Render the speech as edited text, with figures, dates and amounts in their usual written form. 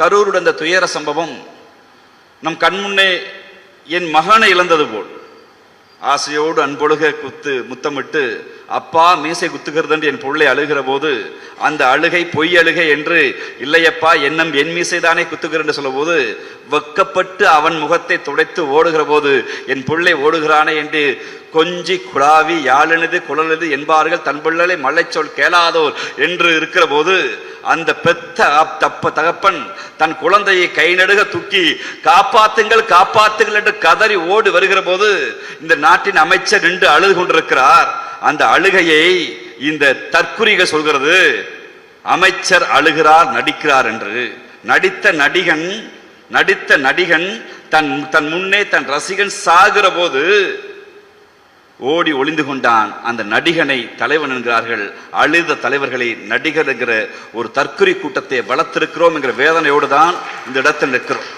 கரூருடைய அந்த துயர சம்பவம் நம் கண்முன்னே என் மகனை இழந்தது போல் ஆசையோடு அன்பொழுக முத்தமிட்டு அப்பா மீசை குத்துகிறது என்று என் பிள்ளை அழுகிற போது அந்த அழுகை பொய் அழுகை என்று இல்லையப்பா எண்ணம் என் மீசைதானே குத்துகிற என்று சொல்லும் போது வெக்கப்பட்டு அவன் முகத்தை துடைத்து ஓடுகிற போது என் பிள்ளை ஓடுகிறானே என்று கொஞ்சி குழாவி யாழெனது குழலது என்பார்கள் தன் பிள்ளை மலை சொல் கேளாதோர் என்று இருக்கிற போது அந்த பெத்த தகப்பன் தன் குழந்தையை கை நடுக தூக்கி காப்பாத்துங்கள் காப்பாத்துங்கள் என்று கதறி ஓடி வருகிற போது இந்த நாட்டின் அமைச்சர் நின்று அழுது கொண்டிருக்கிறார். அந்த அழுகையை இந்த தற்குறிகள் சொல்கிறது அமைச்சர் அழுகிறார் நடிக்கிறார் என்று. நடித்த நடிகன் தன் முன்னே தன் ரசிகன் சாகிற போது ஓடி ஒளிந்து கொண்டான். அந்த நடிகனை தலைவன் என்கிறார்கள். அழுத தலைவர்களை நடிகர் என்கிற ஒரு தற்குறி கூட்டத்தை வளர்த்திருக்கிறோம் என்கிற வேதனையோடு தான் இந்த இடத்தில் நிற்கிறோம்.